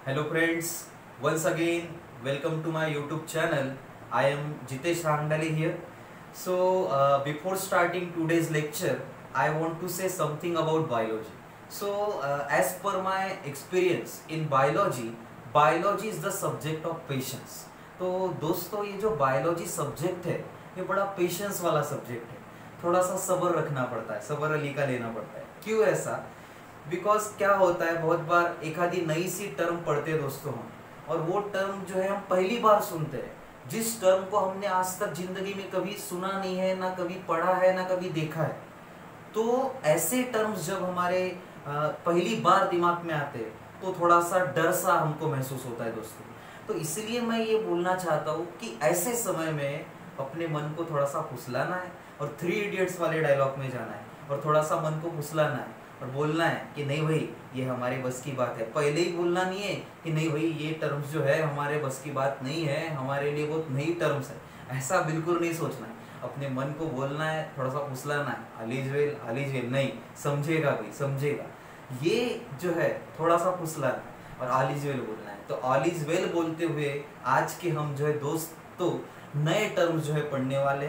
Hello friends, once again welcome to my YouTube channel. I am Jitesh Rangdale here. Before starting today's lecture, I want to say something about biology. As per my experience in biology, biology is the subject of patience. तो दोस्तों ये जो biology subject है ये बड़ा patience वाला subject है. थोड़ा सा सब्र रखना पड़ता है, सब्र अली का लेना पड़ता है. क्यों ऐसा? बिकॉज क्या होता है, बहुत बार एक आधी नई सी टर्म पढ़ते हैं दोस्तों हम, और वो टर्म जो है हम पहली बार सुनते हैं, जिस टर्म को हमने आज तक जिंदगी में कभी सुना नहीं है, ना कभी पढ़ा है, ना कभी देखा है. तो ऐसे टर्म्स जब हमारे पहली बार दिमाग में आते हैं तो थोड़ा सा डर सा हमको महसूस होता है दोस्तों. तो इसलिए मैं ये बोलना चाहता हूँ कि ऐसे समय में अपने मन को थोड़ा सा फुसलाना है और 3 इडियट्स वाले डायलॉग में जाना है और थोड़ा सा मन को फुसलाना है और बोलना है कि नहीं भाई ये हमारे बस की बात है. पहले ही बोलना नहीं है कि नहीं भाई ये टर्म्स जो है हमारे बस की बात नहीं है, हमारे लिए बहुत नई टर्म्स है. ऐसा बिल्कुल नहीं सोचना है. अपने मन को बोलना है, थोड़ा सा फुसलाना है. ऑल इज वेल नहीं, समझेगा भाई समझेगा, ये जो है थोड़ा सा फुसलाना है और ऑल इज वेल बोलना है. तो ऑल इज वेल बोलते हुए आज के हम जो है दोस्तों नए टर्म्स जो है पढ़ने वाले.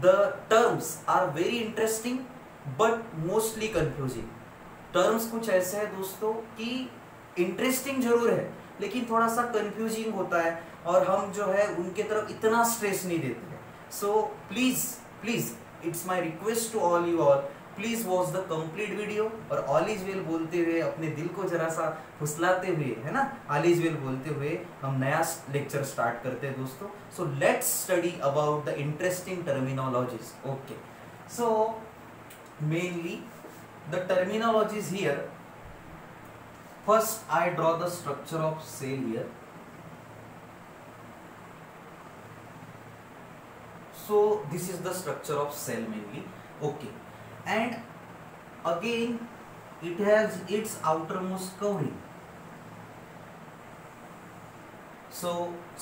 The terms are very interesting but mostly confusing. Terms कुछ ऐसे है दोस्तों कि इंटरेस्टिंग जरूर है लेकिन थोड़ा सा कंफ्यूजिंग होता है और हम जो है उनके तरफ इतना स्ट्रेस नहीं देते हैं. So please it's my request to all you all, please watch the complete video. और ऑल इज वेल बोलते हुए अपने दिल को जरा सा फुसलाते हुए, है ना, ऑल इज वेल बोलते हुए हम नया लेक्चर स्टार्ट करते हैं दोस्तों. So let's study about the interesting terminologies. Okay, so mainly the terminologies here. First I draw the structure of cell here. So this is the structure of cell mainly. Okay, and again it has its outermost covering. So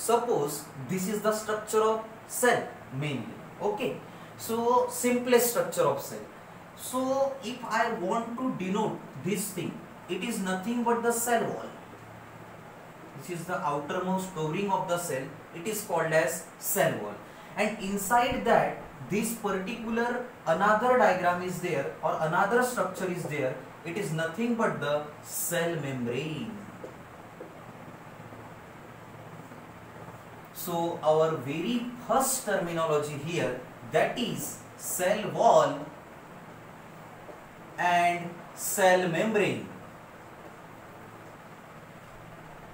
suppose this is the structure of cell mainly. Okay, so simplest structure of cell. So if I want to denote this thing, it is nothing but the cell wall. This is the outermost covering of the cell. It is called as cell wall, and inside that this particular another diagram is there or another structure is there. It is nothing but the cell membrane. So our very first terminology here, that is cell wall and cell membrane.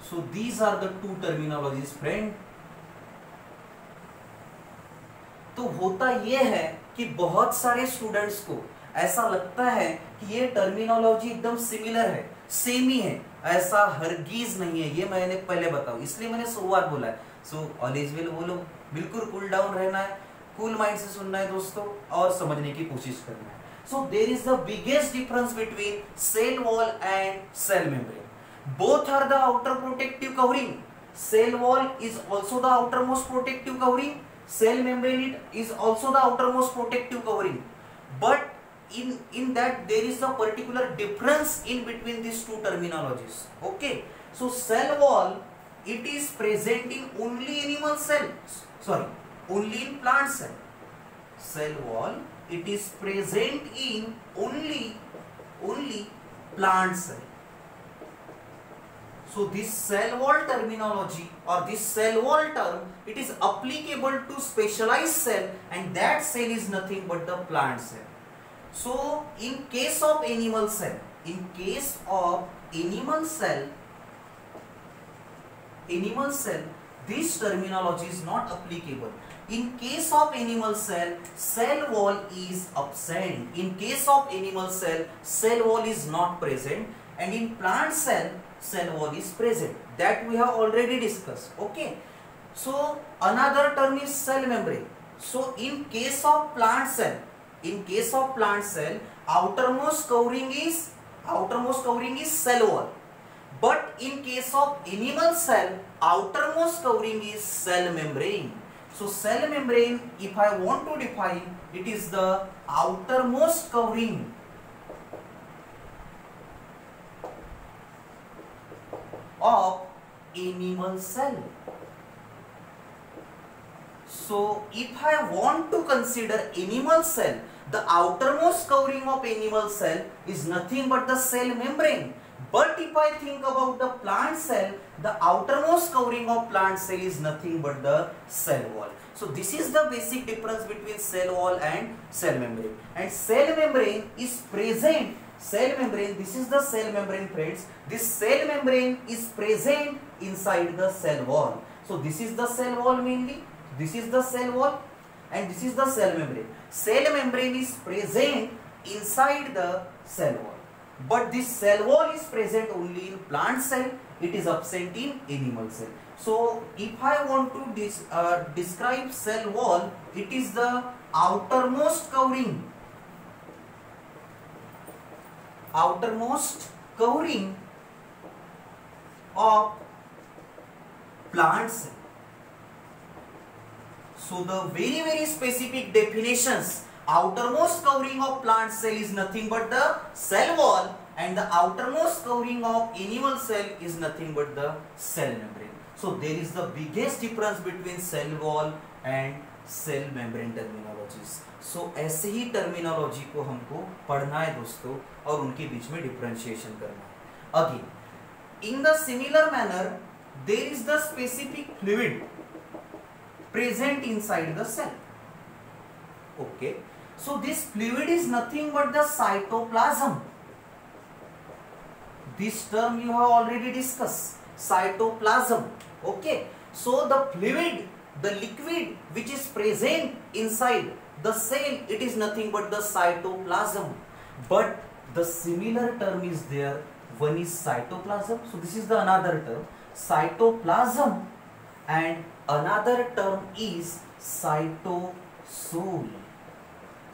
So these are the two terminologies friend. तो होता यह है कि बहुत सारे students को ऐसा लगता है कि ये टर्मिनोलॉजी एकदम सिमिलर है, सेम ही है. ऐसा हरगिज नहीं है, ये मैंने पहले बताऊं, इसलिए मैंने शुरुआत बोला है. सो ऑल इज वेल बोलो, बिल्कुल कूल डाउन रहना है, कूल माइंड से सुनना है दोस्तों और समझने की कोशिश करना है. So there is the biggest difference between cell wall and cell membrane. Both are the outer protective covering. Cell wall is also the outermost protective covering. Cell membrane is also the outermost protective covering. But in that there is a particular difference in between these two terminologies. Okay. So cell wall, it is present in only animal cells. Sorry, only in plant cell. Cell wall, it is present in only plant cell. So this cell wall terminology or this cell wall term, it is applicable to specialized cell, and that cell is nothing but the plant cell. So in case of animal cell, this terminology is not applicable. In case of animal cell, cell wall is absent. In case of animal cell, cell wall is not present, and in plant cell, cell wall is present. That we have already discussed. Okay. So another term is cell membrane. So in case of plant cell, outermost covering is cell wall. But in case of animal cell, outermost covering is cell membrane. So cell membrane, if I want to define, it is the outermost covering of animal cell. So if I want to consider animal cell, the outermost covering of animal cell is nothing but the cell membrane. But if I think about the plant cell, the outermost covering of plant cell is nothing but the cell wall. So this is the basic difference between cell wall and cell membrane. And cell membrane is present. Cell membrane, this is the cell membrane, friends. This cell membrane is present inside the cell wall. So this is the cell wall mainly. This is the cell wall and this is the cell membrane. Cell membrane is present inside the cell wall. But this cell wall is present only in plant cell. It is absent in animal cell. So if I want to describe cell wall, it is the outermost covering. Outermost covering of plant cell. So the very specific definitions, outermost covering of plant cell is nothing but the cell wall and the outermost covering of animal cell is nothing but the cell membrane. So there is the biggest difference between cell wall and cell membrane terminologies. So ऐसे ही terminology को हमको पढ़ना है दोस्तों और उनके बीच में differentiation करना है. Again, in the similar manner, there is the specific fluid present inside the cell. Okay, so this fluid is nothing but the cytoplasm. This term you have already discussed, cytoplasm. Okay, so the fluid, the liquid which is present inside the cell, it is nothing but the cytoplasm. But the similar term is there. One is cytoplasm, so this is the another term, cytoplasm, and another term is cytosol.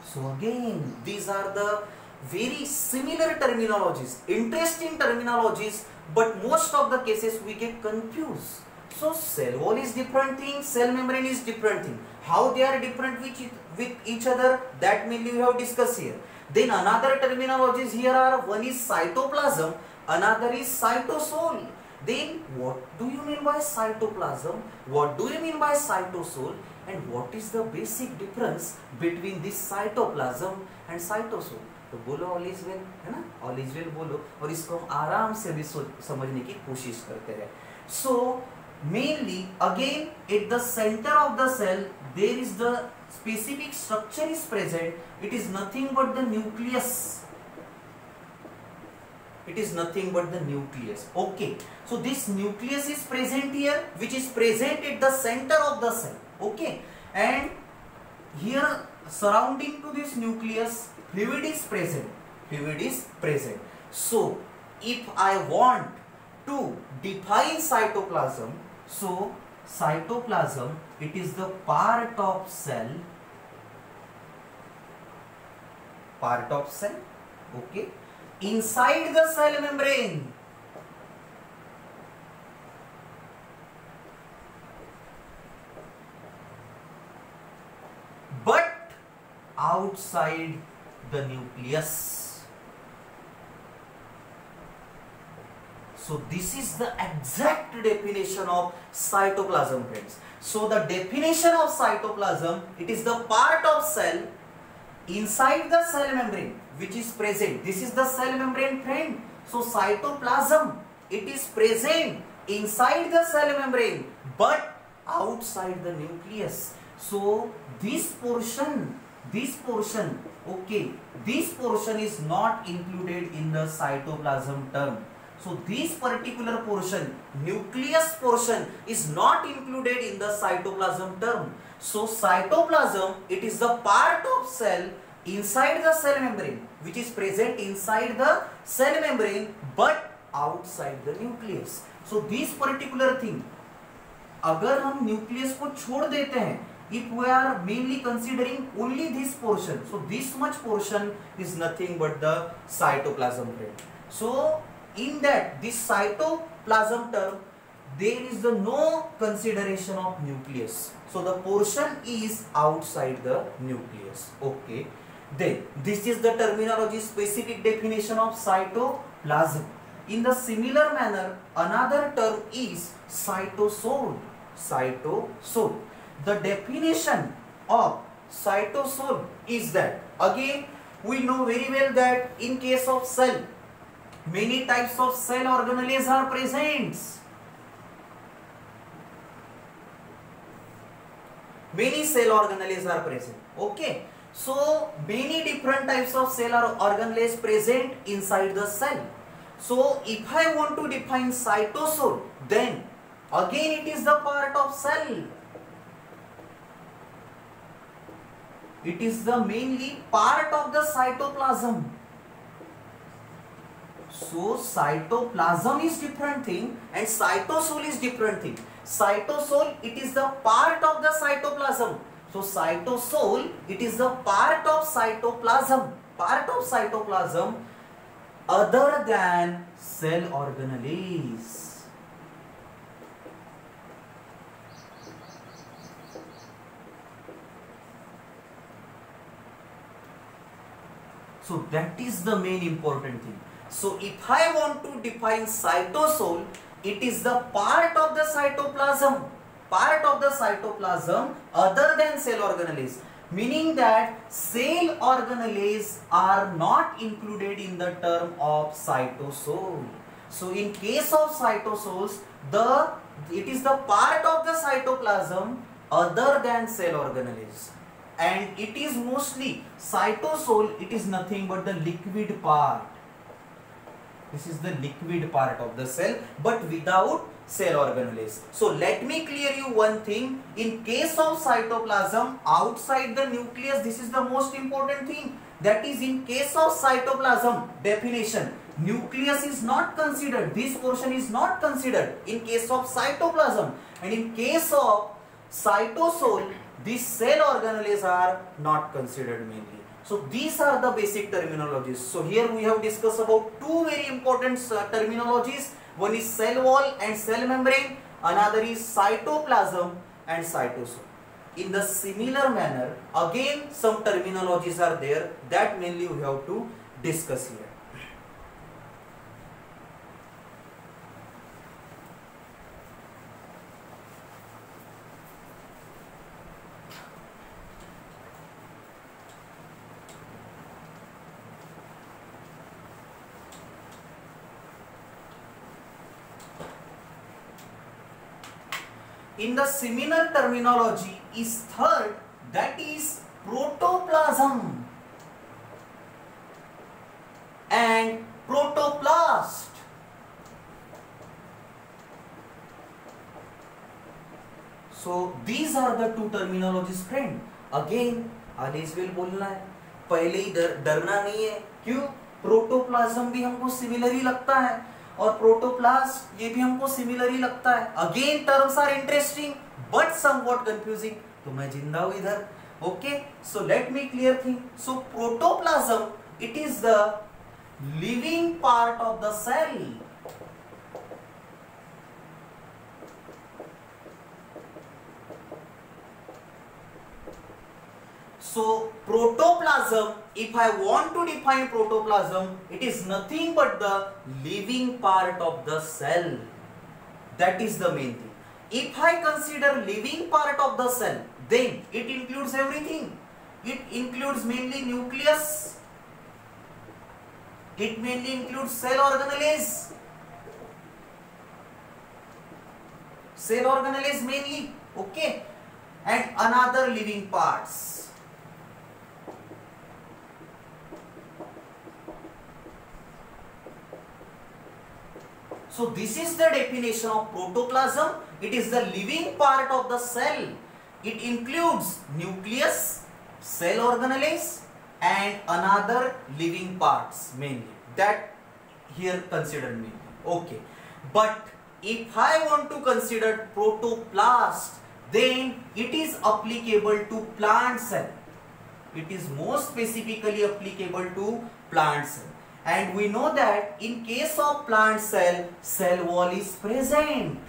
So again, these are the very similar terminologies, interesting terminologies, but most of the cases we get confused. So cell wall is different thing, cell membrane is different thing. How they are different with each other, that mainly we have discussed here. Then another terminologies here are, one is cytoplasm, another is cytosol. Then what do you mean by cytoplasm? What do you mean by cytosol? And what is the basic difference between this cytoplasm and cytosol? तो बोलो all is well, है ना, all is well बोलो और इसको हम आराम से भी समझने की कोशिश करते हैं. So mainly again at the centre of the cell there is the specific structure is present. It is nothing but the nucleus. It is nothing but the nucleus. Okay, so this nucleus is present here, which is present at the center of the cell. Okay, and here surrounding to this nucleus, fluid is present. Fluid is present. So if I want to define cytoplasm, so cytoplasm, it is the part of cell, okay, inside the cell membrane. But outside the nucleus. So this is the exact definition of cytoplasm, friends. So the definition of cytoplasm, it is the part of cell inside the cell membrane which is present. This is the cell membrane, friend. So cytoplasm, it is present inside the cell membrane but outside the nucleus. So this portion, okay, this portion is not included in the cytoplasm term. So this particular portion, nucleus portion, is not included in the cytoplasm term. So cytoplasm, it is the part of cell inside the cell membrane which is present inside the cell membrane but outside the nucleus. So this particular thing, अगर हम nucleus को छोड़ देते हैं, if we are mainly considering only this portion, so this much portion is nothing but the cytoplasm. So in that, this cytoplasm term, there is the no consideration of nucleus. So the portion is outside the nucleus. Okay. Then this is the terminology, specific definition of cytoplasm. In the similar manner, another term is cytosol. Cytosol. The definition of cytosol is that, again, we know very well that in case of cell, many types of cell organelles are present. Many cell organelles are present. Okay. So many different types of cell or organelles present inside the cell. So if I want to define cytosol, then again it is the part of cell. It is the mainly part of the cytoplasm. So cytoplasm is different thing and cytosol is different thing. Cytosol, it is the part of the cytoplasm. So cytosol, it is the part of cytoplasm. Part of cytoplasm other than cell organelles. So that is the main important thing. So if I want to define cytosol, it is the part of the cytoplasm. Part of the cytoplasm other than cell organelles. Meaning that cell organelles are not included in the term of cytosol. So in case of cytosols, it is the part of the cytoplasm other than cell organelles. And it is mostly cytosol, it is nothing but the liquid part. This is the liquid part of the cell, but without cell organelles. So let me clear you one thing. In case of cytoplasm, outside the nucleus, this is the most important thing. That is, in case of cytoplasm, definition, nucleus is not considered. This portion is not considered in case of cytoplasm. And in case of cytosol, these cell organelles are not considered mainly. So these are the basic terminologies. So here we have discussed about two very important terminologies. One is cell wall and cell membrane. Another is cytoplasm and cytosol. In the similar manner, again some terminologies are there that mainly we have to discuss here. In the similar terminology is third, that is protoplasm and protoplast. So these are the two terminologies friend. Again Alice will बोलना है, पहले ही डरना नहीं है. क्यों? Protoplasm भी हमको similar ही लगता है और प्रोटोप्लास्ट ये भी हमको सिमिलर ही लगता है. Again terms are interesting but somewhat confusing. तो मैं जिंदा हूं इधर. Okay, so let me clear thing. So protoplasm it is the living part of the cell. So protoplasm, if I want to define protoplasm, it is nothing but the living part of the cell. That is the main thing. If I consider living part of the cell, then it includes everything. It includes mainly nucleus. It mainly includes cell organelles. Cell organelles mainly, okay, and another living parts. So this is the definition of protoplasm. It is the living part of the cell. It includes nucleus, cell organelles and another living parts mainly. That here considered mainly. Okay. But if I want to consider protoplast, then it is applicable to plant cell. It is most specifically applicable to plant cell. And we know that in case of plant cell, cell wall is present.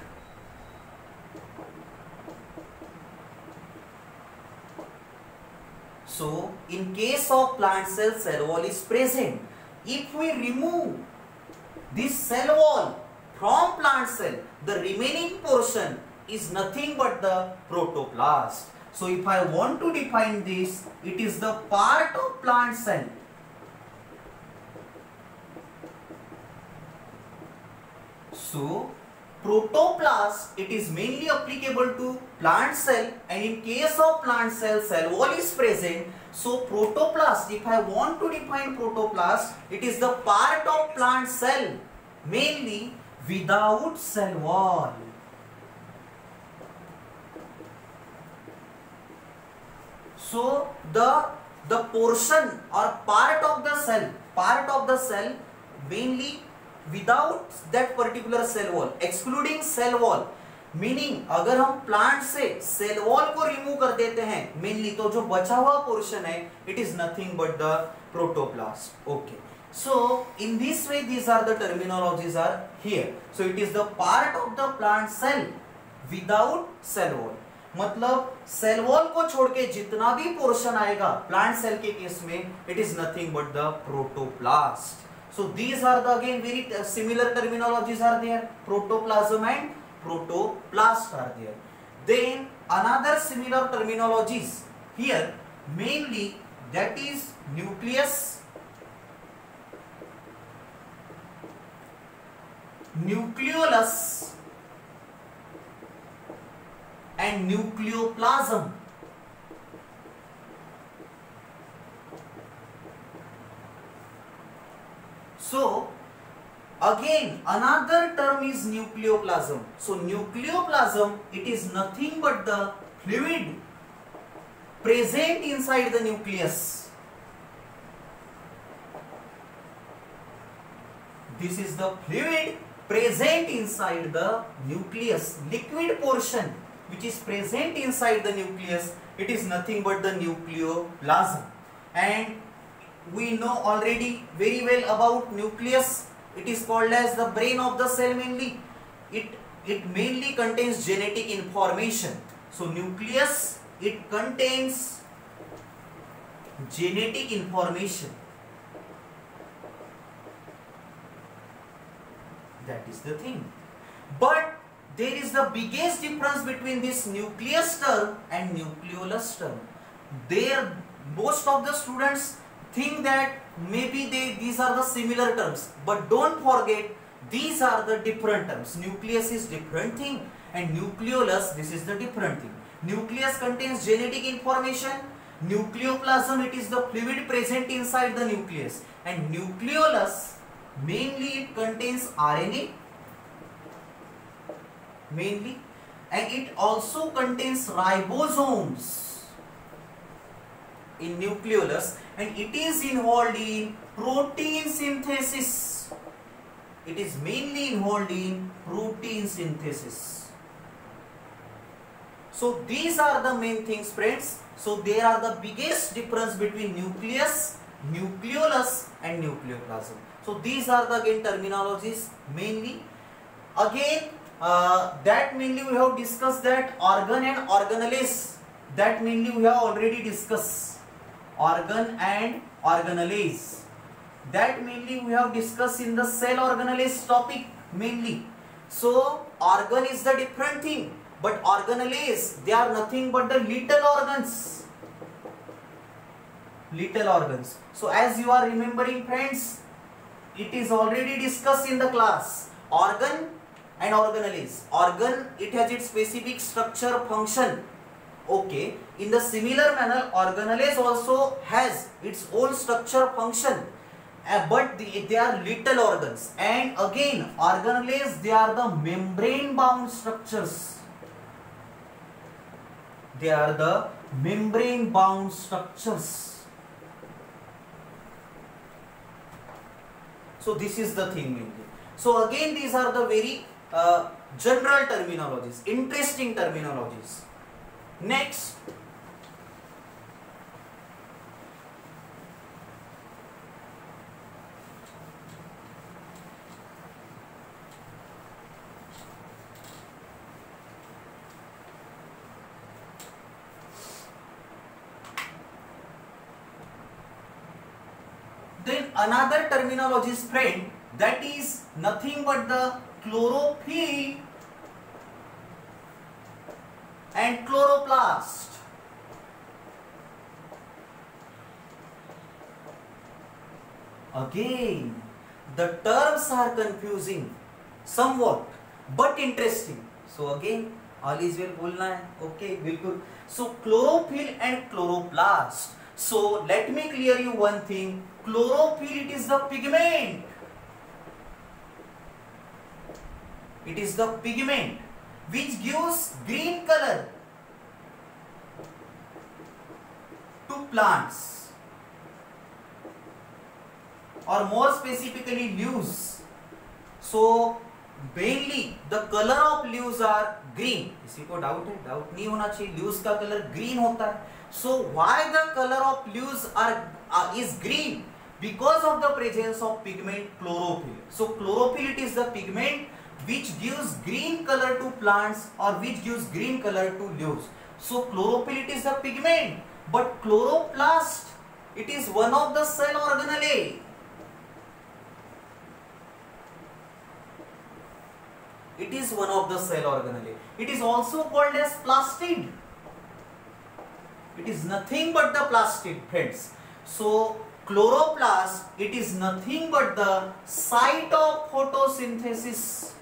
So in case of plant cell, cell wall is present. If we remove this cell wall from plant cell, the remaining portion is nothing but the protoplast. So if I want to define this, it is the part of plant cell. So protoplast, it is mainly applicable to plant cell, and in case of plant cell, cell wall is present. So protoplast, if I want to define protoplast, it is the part of plant cell mainly without cell wall. So the portion or part of the cell mainly without that particular cell wall, excluding cell wall, meaning अगर हम plant से cell wall को remove कर देते हैं mainly, तो जो बचा हुआ पोर्शन है it is nothing but the protoplast. Okay, so in this way these are the terminologies are here. So it is the part of the plant cell without cell wall, मतलब cell wall को छोड़ के जितना भी portion आएगा plant cell के case में, it is nothing but the protoplast. So these are the again very similar terminologies are there. Protoplasm and protoplast are there. Then another similar terminologies here mainly, that is nucleus, nucleolus and nucleoplasm. So again another term is nucleoplasm. So nucleoplasm, it is nothing but the fluid present inside the nucleus. This is the fluid present inside the nucleus, liquid portion which is present inside the nucleus. It is nothing but the nucleoplasm. And we know already very well about nucleus. It is called as the brain of the cell mainly. It mainly contains genetic information. So nucleus, it contains genetic information. That is the thing. But there is the biggest difference between this nucleus term and nucleolus term. There most of the students think that maybe these are the similar terms, but don't forget these are the different terms. Nucleus is different thing and nucleolus, this is the different thing. Nucleus contains genetic information, nucleoplasm, it is the fluid present inside the nucleus, and nucleolus mainly it contains RNA mainly, and it also contains ribosomes in nucleolus, and it is involved in protein synthesis. It is mainly involved in protein synthesis. So these are the main things, friends. So there are the biggest difference between nucleus, nucleolus and nucleoplasm. So these are the again terminologies mainly. Again that mainly we have discussed that organ and organelles. That mainly we have already discussed. Organ and organelles, that mainly we have discussed in the cell organelles topic mainly. So organ is the different thing, but organelles, they are nothing but the little organs. Little organs. So as you are remembering, friends, it is already discussed in the class. Organ and organelles. Organ, it has its specific structure, function. Okay, in the similar manner, organelles also has its own structure, function, but they are little organs. And again, organelles, they are the membrane bound structures. They are the membrane bound structures. So this is the thing mainly. So again, these are the very general terminologies, interesting terminologies. Next, then another terminology is, friend, that is nothing but the chlorophyll and chloroplast. Again, the terms are confusing somewhat but interesting. So again, all is well बोलना है. Okay, बिल्कुल. So chlorophyll and chloroplast. So let me clear you one thing. Chlorophyll, it is the pigment. It is the pigment which gives green color to plants, or more specifically leaves. So mainly the color of leaves are green. किसी को doubt है? Doubt नहीं होना चाहिए. leaves का colour green होता है. So why the color of leaves is green? Because of the presence of pigment chlorophyll. So chlorophyll, it is the pigment which gives green color to plants, or which gives green color to leaves. So chlorophyll, it is the pigment, but chloroplast, it is one of the cell organelle. It is one of the cell organelle. It is also called as plastid. It is nothing but the plastid, friends. So chloroplast, it is nothing but the site of photosynthesis.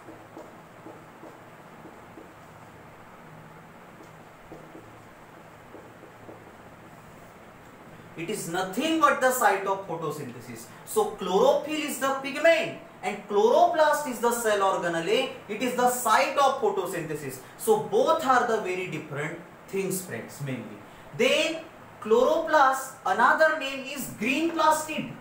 It is nothing but the site of photosynthesis. So chlorophyll is the pigment and chloroplast is the cell organelle. It is the site of photosynthesis. So both are the very different things, friends, mainly. Then chloroplast, another name is green plastid.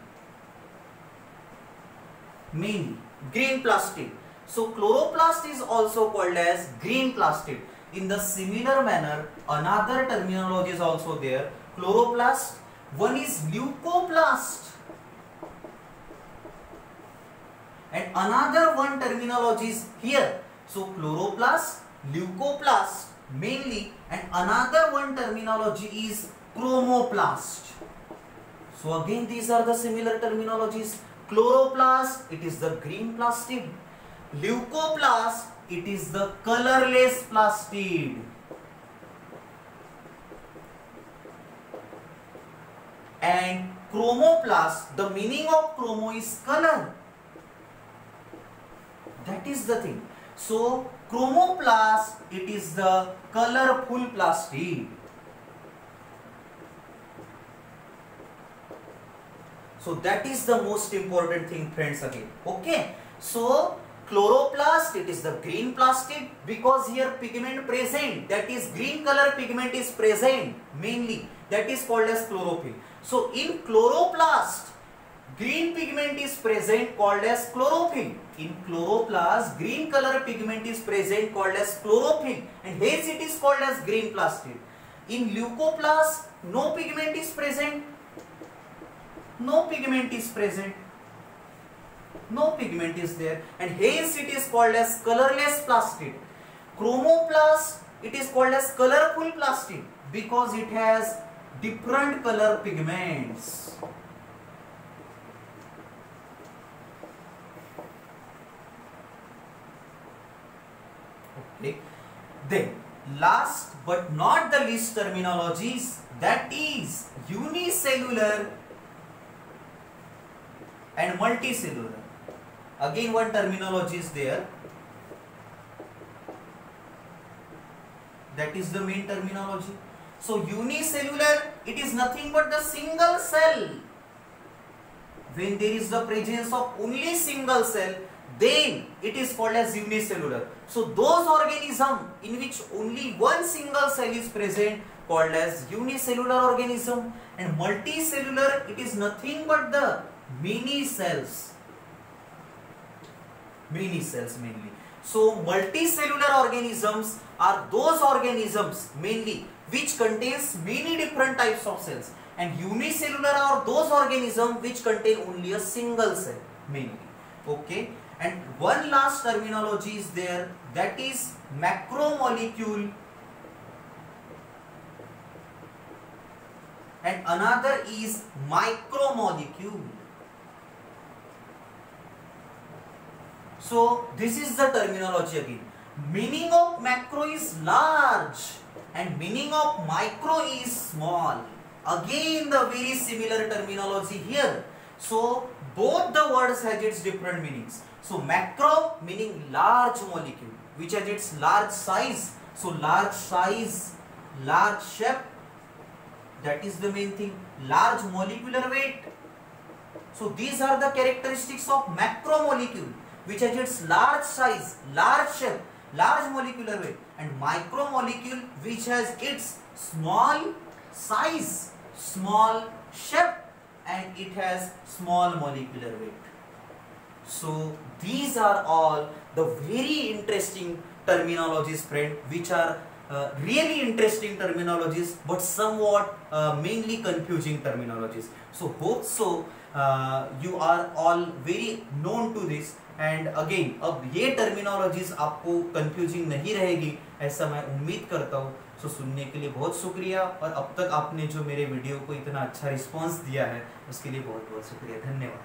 Mainly green plastid. So chloroplast is also called as green plastid. In the similar manner, another terminology is also there. Chloroplast. One is leucoplast, and another one terminology is here. So chloroplast, leucoplast mainly, and another one terminology is chromoplast. So again, these are the similar terminologies. Chloroplast, it is the green plastid. Leucoplast, it is the colorless plastid. And chromoplast, the meaning of chromo is color. That is the thing. So chromoplast, it is the colorful plastid. So that is the most important thing, friends, again. Okay. So chloroplast, it is the green plastid, because here pigment present, that is green color pigment is present mainly, that is called as chlorophyll. So in chloroplast, green pigment is present called as chlorophyll. In chloroplast, green color pigment is present called as chlorophyll, and hence it is called as green plastid. In leucoplast, no pigment is present. No pigment is present. No pigment is there, and hence it is called as colorless plastid. Chromoplast, it is called as colorful plastid because it has different color pigments. Okay. Then last but not the least terminologies, that is unicellular and multicellular. Again one terminology is there. That is the main terminology. So unicellular, it is nothing but the single cell. When there is the presence of only single cell, then it is called as unicellular. So those organisms in which only one single cell is present called as unicellular organism, and multicellular, it is nothing but the many cells. Many cells mainly. So multicellular organisms are those organisms mainly which contains many different types of cells, and unicellular are those organisms which contain only a single cell mainly. Okay. And one last terminology is there, that is macromolecule, and another is micromolecule. So this is the terminology again. Meaning of macro is large and meaning of micro is small. Again the very similar terminology here. So both the words has its different meanings. So macro meaning large molecule which has its large size. So large size, large shape, that is the main thing. Large molecular weight. So these are the characteristics of macromolecule which has its large size, large shape, large molecular weight, and micromolecule which has its small size, small shape, and it has small molecular weight. So these are all the very interesting terminologies, friend, which are really interesting terminologies but somewhat mainly confusing terminologies. So hope so you are all very known to this. And again अब ये terminologies आपको confusing नहीं रहेगी ऐसा मैं उम्मीद करता हूँ. सो सुनने के लिए बहुत शुक्रिया और अब तक आपने जो मेरे वीडियो को इतना अच्छा रिस्पांस दिया है उसके लिए बहुत बहुत शुक्रिया. धन्यवाद.